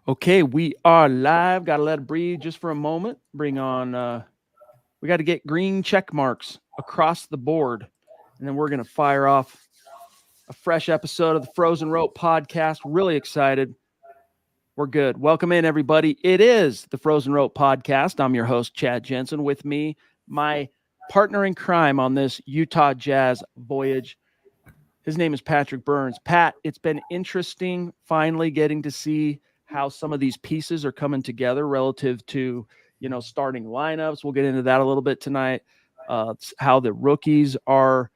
Okay, we are live. Got to let it breathe just for a moment. Bring on, we got to get green check marks across the board. And then we're going to fire off a fresh episode of the Frozen Rope podcast. Really excited. We're good. Welcome in, everybody. It is the Frozen Rope podcast. I'm your host, Chad Jensen. With me, my partner in crime on this Utah Jazz voyage. His name is Patrick Byrnes. Pat, it's been interesting finally getting to see how some of these pieces are coming together relative to, starting lineups. We'll get into that a little bit tonight. How the rookies are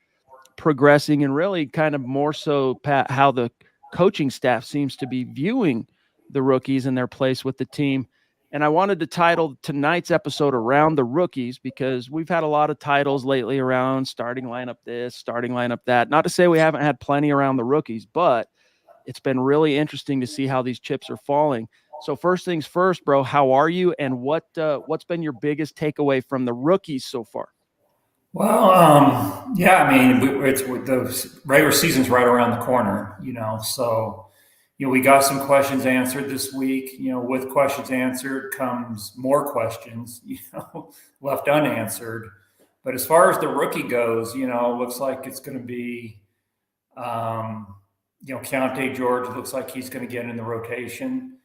progressing, and really kind of more so, Pat, how the coaching staff seems to be viewing the rookies and their place with the team. And I wanted to title tonight's episode around the rookies because we've had a lot of titles lately around starting lineup this, starting lineup that. Not to say we haven't had plenty around the rookies, but it's been really interesting to see how these chips are falling. So first things first, bro, how are you? And what's been your biggest takeaway from the rookies so far? Well, yeah, I mean, it's the regular season's right around the corner, so we got some questions answered this week. With questions answered comes more questions, left unanswered. But as far as the rookie goes, it looks like it's going to be, Keonte George looks like he's going to get in the rotation.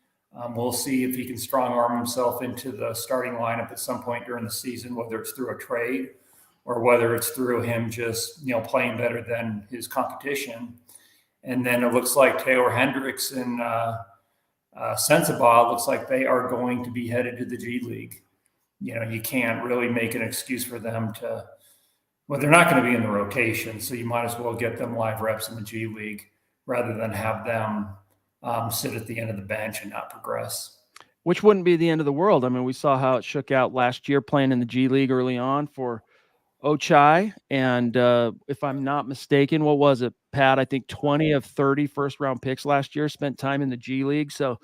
We'll see if he can strong arm himself into the starting lineup at some point during the season, whether it's through a trade or whether it's through him just playing better than his competition. And then it looks like Taylor Hendricks and Sensabaugh looks like they are going to be headed to the G League. You can't really make an excuse for them to. Well, they're not going to be in the rotation, so you might as well get them live reps in the G League rather than have them sit at the end of the bench and not progress. Which wouldn't be the end of the world. I mean, we saw how it shook out last year playing in the G League early on for Ochai, and if I'm not mistaken, what was it, Pat? I think 20 of 30 first-round picks last year spent time in the G League. So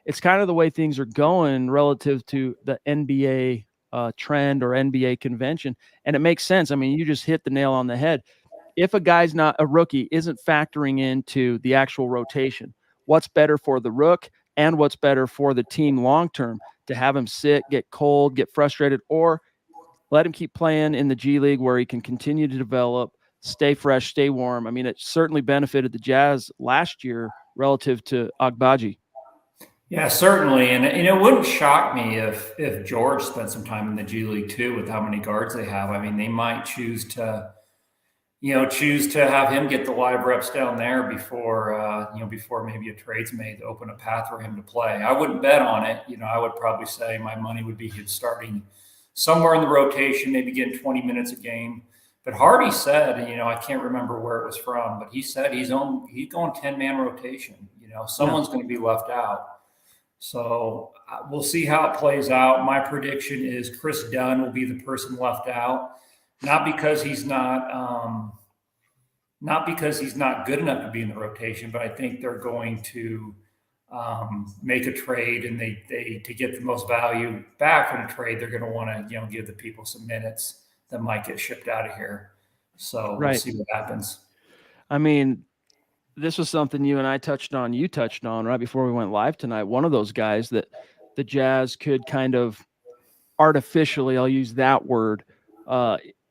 it's kind of the way things are going relative to the NBA trend or NBA convention, and it makes sense. I mean, you just hit the nail on the head. If a guy's not a rookie, isn't factoring into the actual rotation, what's better for the rook and what's better for the team long term? To have him sit, get cold, get frustrated, or let him keep playing in the G League where he can continue to develop, stay fresh, stay warm. I mean, it certainly benefited the Jazz last year relative to Agbaji. Yeah, certainly, and it wouldn't shock me if George spent some time in the G League too, with how many guards they have. I mean, they might choose to have him get the live reps down there before maybe a trade's made to open a path for him to play. I wouldn't bet on it. I would probably say my money would be him starting somewhere in the rotation, maybe getting 20 minutes a game. But Hardy said, I can't remember where it was from, but he said he's going 10-man rotation. Someone's going to be left out. So we'll see how it plays out. My prediction is Chris Dunn will be the person left out, not because he's not good enough to be in the rotation, but I think they're going to make a trade, and they to get the most value back from the trade, they're going to want to give the people some minutes that might get shipped out of here. So We'll see what happens. I mean, this was something you and I touched on. You touched on right before we went live tonight. One of those guys that the Jazz could kind of artificially, I'll use that word,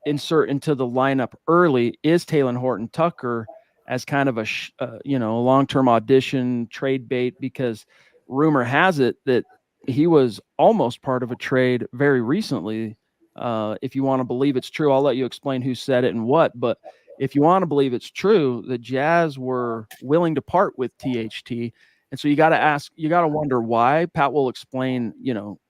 insert into the lineup early is Taylor Horton Tucker as kind of a long-term audition trade bait, because rumor has it that he was almost part of a trade very recently. If you want to believe it's true, I'll let you explain who said it and what, but if you want to believe it's true, the Jazz were willing to part with THT. And so you got to wonder why. Pat will explain,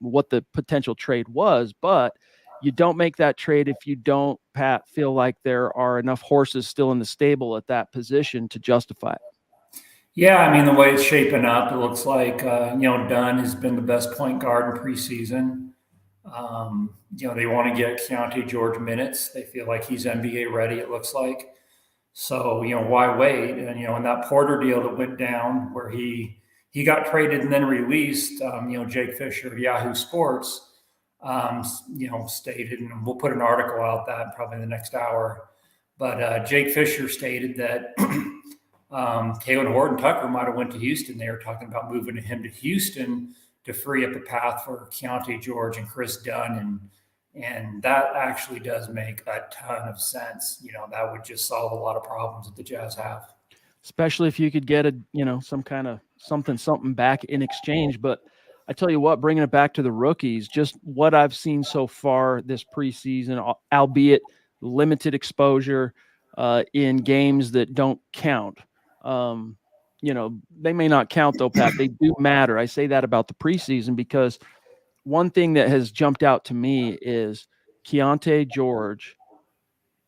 what the potential trade was, but you don't make that trade if you don't, Pat, feel like there are enough horses still in the stable at that position to justify it. Yeah, I mean, the way it's shaping up, it looks like, Dunn has been the best point guard in preseason. They want to get Keonte George minutes. They feel like he's NBA ready, it looks like. So, why wait? And, in that Porter deal that went down where he got traded and then released, Jake Fisher of Yahoo Sports, stated, and we'll put an article out that probably in the next hour. But Jake Fisher stated that Kalen Horton-Tucker might have went to Houston. They were talking about moving him to Houston to free up a path for Keonte George and Chris Dunn. And that actually does make a ton of sense. That would just solve a lot of problems that the Jazz have. Especially if you could get some kind of something back in exchange. But I tell you what, bringing it back to the rookies, just what I've seen so far this preseason, albeit limited exposure in games that don't count. They may not count though, Pat. They do matter. I say that about the preseason because one thing that has jumped out to me is Keonte George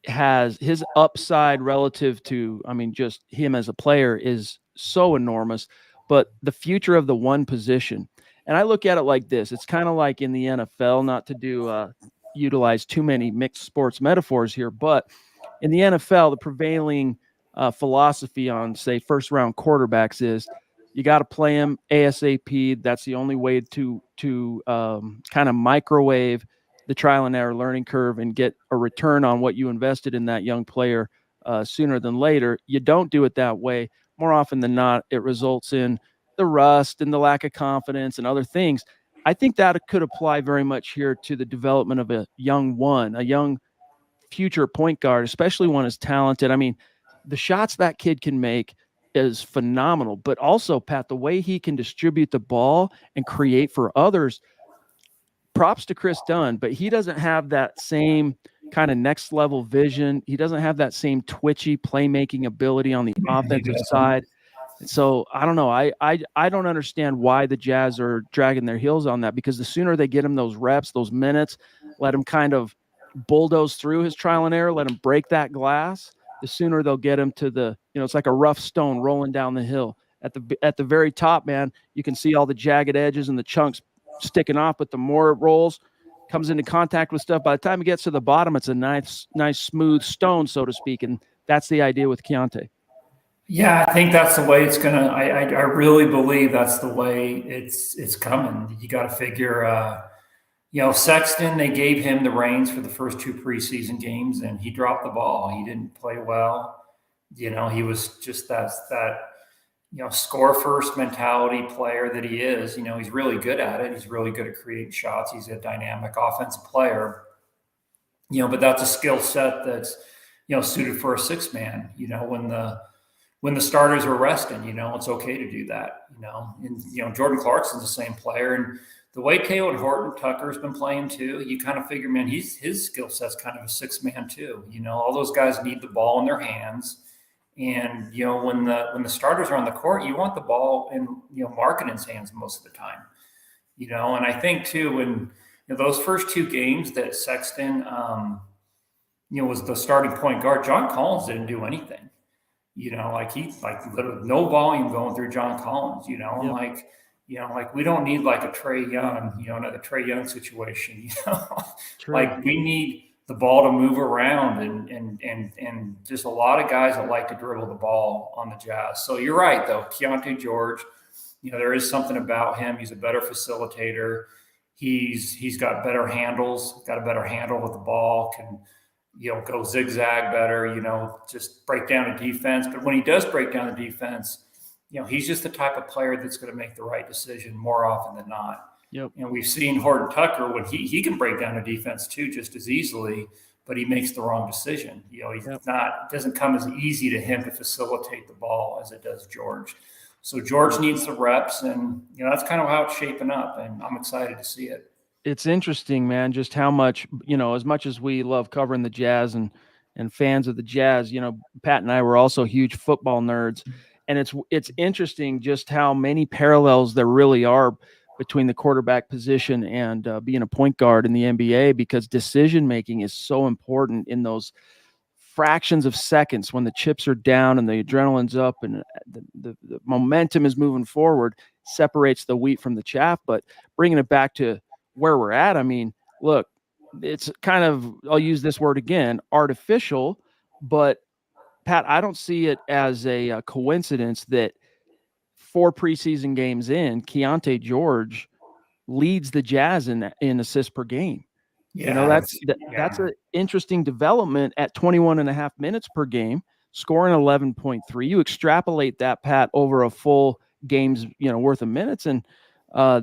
has his upside relative to, just him as a player is so enormous, but the future of the one position. And I look at it like this. It's kind of like in the NFL, not to utilize too many mixed sports metaphors here, but in the NFL, the prevailing philosophy on, say, first round quarterbacks is you got to play them ASAP. That's the only way to kind of microwave the trial and error learning curve and get a return on what you invested in that young player sooner than later. You don't do it that way. More often than not, it results in the rust and the lack of confidence and other things. I think that could apply very much here to the development of a young future point guard, especially one as talented. The shots that kid can make is phenomenal, but also, Pat, the way he can distribute the ball and create for others. Props to Chris Dunn, but he doesn't have that same kind of next level vision. He doesn't have that same twitchy playmaking ability on the offensive side. And so I don't know. I don't understand why the Jazz are dragging their heels on that, because the sooner they get him those reps, those minutes, let him kind of bulldoze through his trial and error, let him break that glass, the sooner they'll get him to the, it's like a rough stone rolling down the hill. At the very top, man, you can see all the jagged edges and the chunks sticking off, but the more it rolls, comes into contact with stuff, by the time it gets to the bottom, it's a nice smooth stone, so to speak. And that's the idea with Keonte. Yeah, I think that's the way it's gonna. I really believe that's the way it's coming. You got to figure. Sexton, they gave him the reins for the first two preseason games, and he dropped the ball. He didn't play well. He was just that score first mentality player that he is. He's really good at it. He's really good at creating shots. He's a dynamic offensive player. But that's a skill set that's suited for a six man. When the starters are resting, it's okay to do that. And Jordan Clarkson's the same player, and the way Kalen Horton-Tucker's been playing too, you kind of figure, man, his skill set's kind of a six man too. All those guys need the ball in their hands. And when the starters are on the court, you want the ball in Markkanen's hands most of the time. And I think too, when those first two games that Sexton was the starting point guard, John Collins didn't do anything. Literally no volume going through John Collins. Yep. We don't need like a Trae Young, another Trae Young situation. We need the ball to move around, and just a lot of guys that like to dribble the ball on the Jazz. So you're right, though. Keonte George, there is something about him. He's a better facilitator. He's got better handles, got a better handle with the ball, can go zigzag better, just break down a defense. But when he does break down the defense, he's just the type of player that's going to make the right decision more often than not. Yep. And we've seen Horton-Tucker when he can break down a defense too, just as easily, but he makes the wrong decision. He's it doesn't come as easy to him to facilitate the ball as it does George. So George needs the reps, and that's kind of how it's shaping up, and I'm excited to see it. It's interesting, man, just how much, as much as we love covering the Jazz and fans of the Jazz, Pat and I were also huge football nerds. And it's interesting just how many parallels there really are between the quarterback position and being a point guard in the NBA, because decision-making is so important in those fractions of seconds when the chips are down and the adrenaline's up and the momentum is moving forward, separates the wheat from the chaff. But bringing it back to where we're at, look, it's kind of, I'll use this word again, artificial, but Pat, I don't see it as a coincidence that 4 preseason games in, Keonte George leads the Jazz in assists per game. Yeah, that's an interesting development at 21 and a half minutes per game. scoring 11.3. You extrapolate that, Pat, over a full game's worth of minutes, and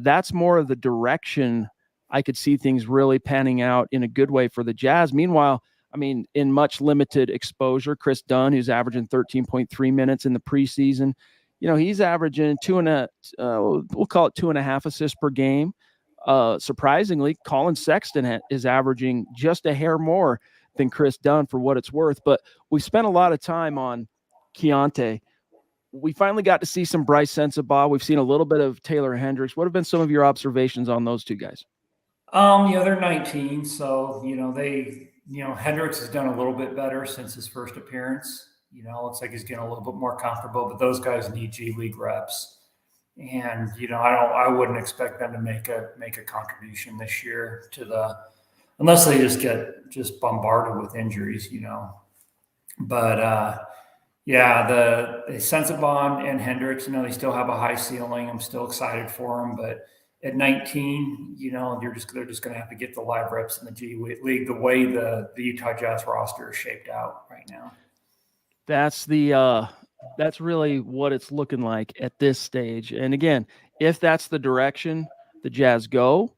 that's more of the direction I could see things really panning out in a good way for the Jazz. Meanwhile, I mean, in much limited exposure, Chris Dunn, who's averaging 13.3 minutes in the preseason, he's averaging we'll call it 2.5 assists per game. Surprisingly, Colin Sexton is averaging just a hair more than Chris Dunn, for what it's worth. But we spent a lot of time on Keonte. We finally got to see some Bryce Sensabaugh. We've seen a little bit of Taylor Hendricks. What have been some of your observations on those two guys? They're 19, so Hendricks has done a little bit better since his first appearance. Looks like he's getting a little bit more comfortable, but those guys need G League reps. And I wouldn't expect them to make a contribution this year unless they just get bombarded with injuries, But the Sensabaugh and Hendricks, they still have a high ceiling. I'm still excited for them, but at 19, they're just going to have to get the live reps in the G League the way the Utah Jazz roster is shaped out right now. That's really what it's looking like at this stage. And again, if that's the direction the Jazz go,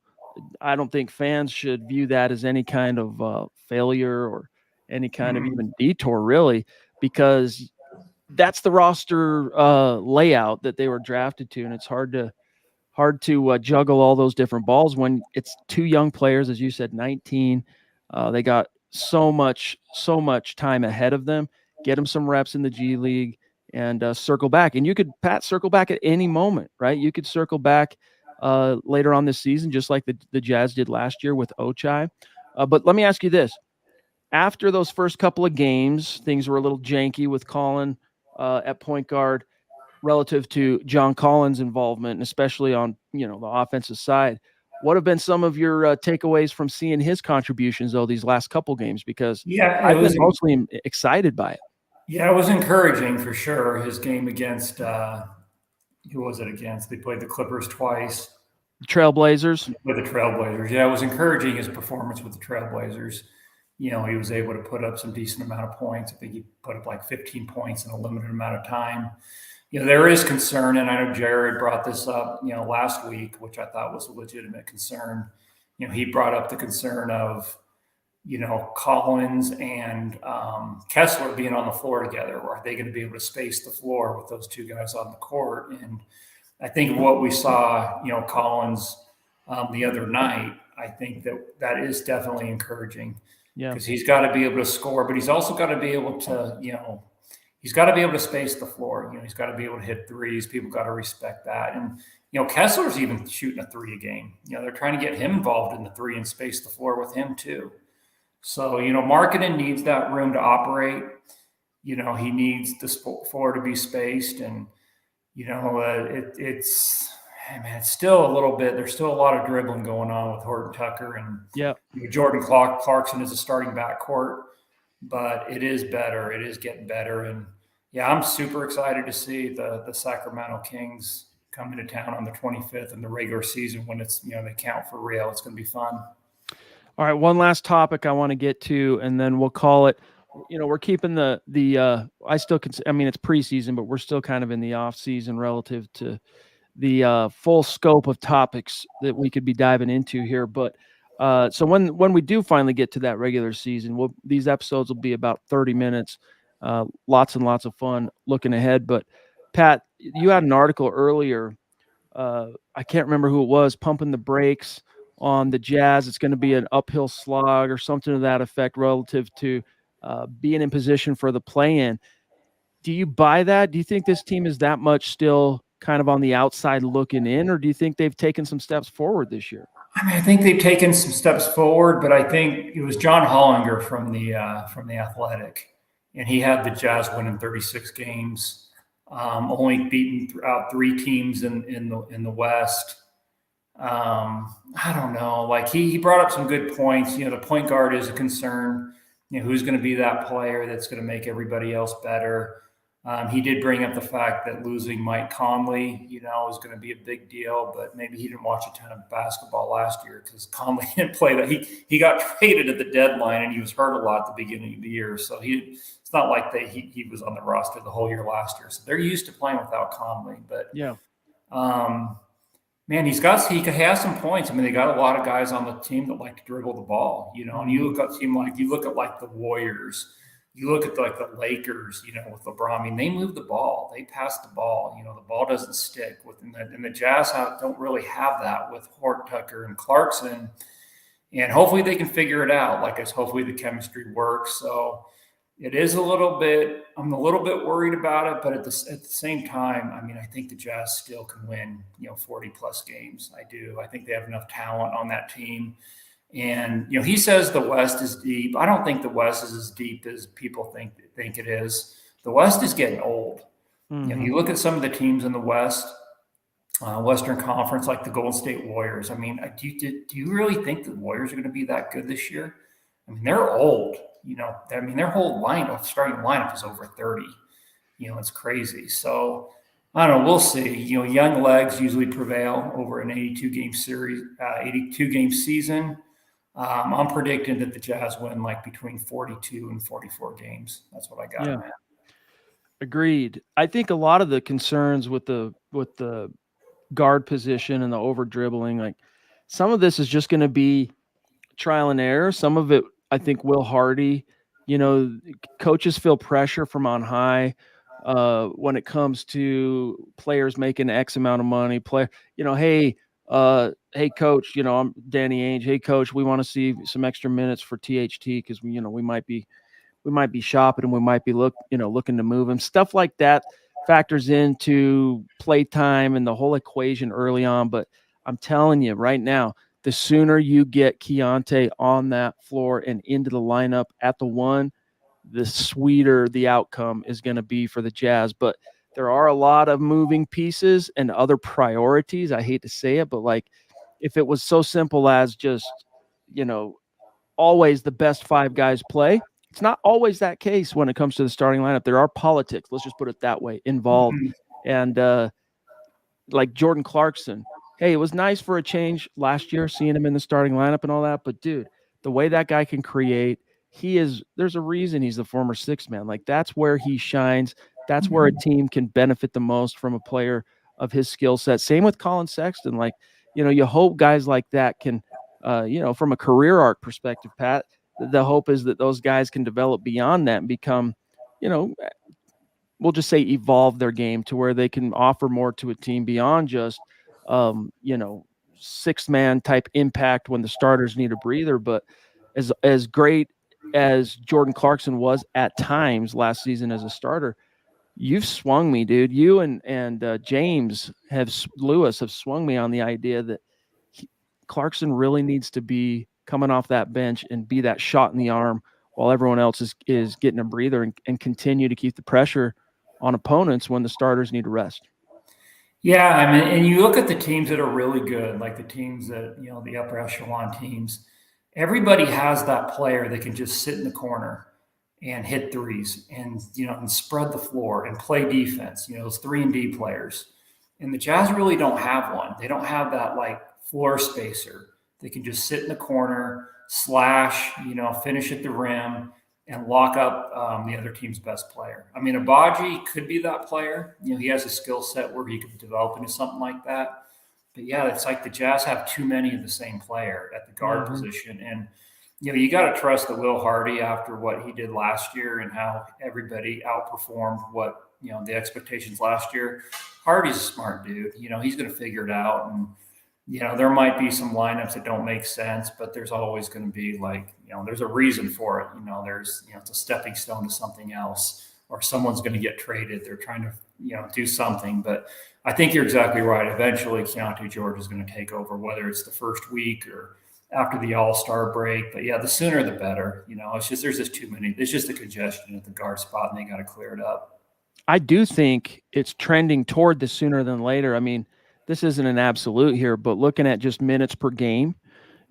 I don't think fans should view that as any kind of failure or any kind of even detour, really, because that's the roster layout that they were drafted to, and it's hard to juggle all those different balls when it's two young players, as you said, 19. They got so much time ahead of them. Get them some reps in the G League and circle back. And you could, Pat, circle back at any moment, right? You could circle back later on this season, just like the Jazz did last year with Ochai. But let me ask you this. After those first couple of games, things were a little janky with Colin at point guard relative to John Collins' involvement, and especially on the offensive side. What have been some of your takeaways from seeing his contributions, though, these last couple games? Because I've been mostly excited by it. Yeah, it was encouraging for sure. His game against who was it against? They played the Clippers twice. Trailblazers. With the Trailblazers. Yeah, it was encouraging, his performance with the Trailblazers. He was able to put up some decent amount of points. I think he put up like 15 points in a limited amount of time. There is concern, and I know Jared brought this up, last week, which I thought was a legitimate concern. He brought up the concern of, Collins and Kessler being on the floor together. Are they going to be able to space the floor with those two guys on the court? And I think what we saw, Collins the other night, I think that is definitely encouraging. Yeah, because he's got to be able to score, but he's also got to be able to, he's got to be able to space the floor. He's got to be able to hit threes. People got to respect that. And, Kessler's even shooting a three a game. They're trying to get him involved in the three and space the floor with him too. So, Markkanen needs that room to operate. He needs the floor to be spaced. And, it's still a little bit, there's still a lot of dribbling going on with Horton Tucker and Jordan Clarkson is a starting backcourt. But it is better. It is getting better. And, I'm super excited to see the Sacramento Kings come into town on the 25th in the regular season when it's, they count for real. It's going to be fun. All right, one last topic I want to get to, and then we'll call it, we're keeping it's preseason, but we're still kind of in the off season relative to the full scope of topics that we could be diving into here. But so when we do finally get to that regular season, these episodes will be about 30 minutes, lots and lots of fun looking ahead. But Pat, you had an article earlier. I can't remember who it was, pumping the brakes on the Jazz. It's going to be an uphill slog or something to that effect relative to being in position for the play-in. Do you buy that? Do you think this team is that much still kind of on the outside looking in, or do you think they've taken some steps forward this year? I think they've taken some steps forward, but I think it was John Hollinger from the Athletic, and he had the Jazz winning 36 games, only beating out 3 teams in the West. I don't know. Like he brought up some good points. The point guard is a concern. Who's going to be that player that's going to make everybody else better? He did bring up the fact that losing Mike Conley, is going to be a big deal, but maybe he didn't watch a ton of basketball last year because Conley didn't play that. He got traded at the deadline and he was hurt a lot at the beginning of the year. So it's not like he was on the roster the whole year last year. So they're used to playing without Conley. But yeah, man, he has some points. I mean, they got a lot of guys on the team that like to dribble the ball, and you look at the Warriors. You look at the Lakers, with LeBron. I mean, they move the ball, they pass the ball. The ball doesn't stick and the Jazz don't really have that with Hort, Tucker, and Clarkson. And hopefully they can figure it out. Hopefully the chemistry works. So it is I'm a little bit worried about it, but at the same time, I mean, I think the Jazz still can win, 40 plus games. I do. I think they have enough talent on that team. And, he says the West is deep. I don't think the West is as deep as people think it is. The West is getting old. Mm-hmm. You look at some of the teams in the West, Western Conference, like the Golden State Warriors. I mean, do you really think the Warriors are going to be that good this year? I mean, they're old. Their whole starting lineup is over 30. It's crazy. So I don't know. We'll see. Young legs usually prevail over an 82-game series, 82-game season. I'm predicting that the Jazz win between 42 and 44 games. That's what I got. Yeah. Man. Agreed. I think a lot of the concerns with the guard position and the over dribbling, some of this is just going to be trial and error. Some of it, I think, Will Hardy. Coaches feel pressure from on high when it comes to players making X amount of money. Hey, coach, I'm Danny Ainge. Hey, coach, we want to see some extra minutes for THT because we might be shopping and we might be looking to move him. Stuff like that factors into play time and the whole equation early on. But I'm telling you right now, the sooner you get Keonte on that floor and into the lineup at the one, the sweeter the outcome is going to be for the Jazz. But there are a lot of moving pieces and other priorities. I hate to say it, but if it was so simple as just, always the best five guys play, it's not always that case when it comes to the starting lineup. There are politics, let's just put it that way, involved. And like Jordan Clarkson, hey, it was nice for a change last year, seeing him in the starting lineup and all that. But dude, the way that guy can create, there's a reason he's the former sixth man. That's where he shines. That's where a team can benefit the most from a player of his skill set. Same with Colin Sexton. You hope guys like that can, from a career arc perspective, Pat, the hope is that those guys can develop beyond that and become, we'll just say evolve their game to where they can offer more to a team beyond just, six-man type impact when the starters need a breather. But as great as Jordan Clarkson was at times last season as a starter, you've swung me, dude. You and James Lewis have swung me on the idea that Clarkson really needs to be coming off that bench and be that shot in the arm while everyone else is getting a breather and continue to keep the pressure on opponents when the starters need to rest. Yeah, I mean, and you look at the teams that are really good, like the teams that, the upper echelon teams, everybody has that player that can just sit in the corner and hit threes and, and spread the floor and play defense, those 3-and-D players. And the Jazz really don't have one. They don't have that floor spacer. They can just sit in the corner, slash, finish at the rim and lock up the other team's best player. I mean, Abaji could be that player. He has a skill set where he could develop into something like that. But yeah, it's like the Jazz have too many of the same player at the guard position. And, you got to trust the Will Hardy after what he did last year and how everybody outperformed what, the expectations last year. Hardy's a smart dude. He's going to figure it out. And, there might be some lineups that don't make sense, but there's always going to be there's a reason for it. It's a stepping stone to something else, or someone's going to get traded. They're trying to, do something. But I think you're exactly right. Eventually, Keonte George is going to take over, whether it's the first week or after the All-Star break. But yeah, the sooner the better. There's just too many. There's just a congestion at the guard spot, and they got to clear it up. I do think it's trending toward the sooner than later. I mean, this isn't an absolute here, but looking at just minutes per game,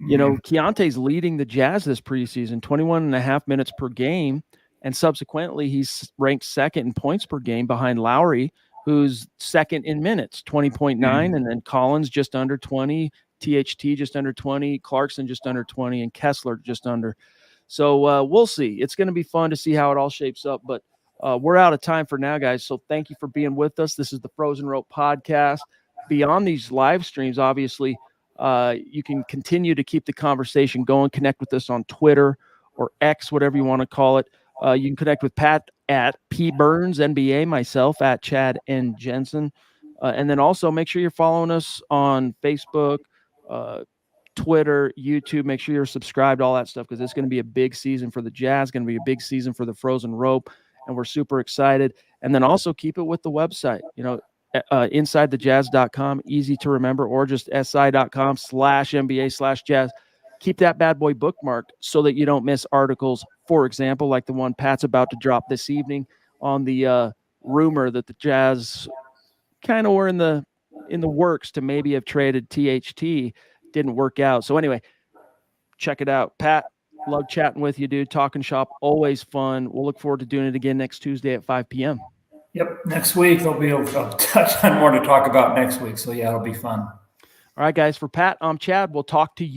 Keontae's leading the Jazz this preseason, 21.5 minutes per game. And subsequently, he's ranked second in points per game behind Lowry, who's second in minutes, 20.9, and then Collins just under 20, THT just under 20, Clarkson just under 20, and Kessler just under. So we'll see. It's going to be fun to see how it all shapes up, but we're out of time for now, guys. So thank you for being with us. This is the Frozen Rope Podcast. Beyond these live streams, obviously, you can continue to keep the conversation going. Connect with us on Twitter or X, whatever you want to call it. You can connect with Pat at P Byrnes NBA, myself at Chad and Jensen. And then also make sure you're following us on Facebook, Twitter, YouTube. Make sure you're subscribed, all that stuff, because it's going to be a big season for the Jazz, going to be a big season for the Frozen Rope, and we're super excited. And then also keep it with the website, InsideTheJazz.com, easy to remember, or just si.com/NBA/Jazz. Keep that bad boy bookmarked so that you don't miss articles, for example, like the one Pat's about to drop this evening on the rumor that the Jazz kind of were in the works to maybe have traded THT. Didn't work out. So anyway, check it out. Pat, love chatting with you, dude. Talking shop, always fun. We'll look forward to doing it again next Tuesday at 5 p.m. Yep, next week there'll be a ton more to talk about next week. So yeah, it'll be fun. All right, guys. For Pat, I'm Chad. We'll talk to you.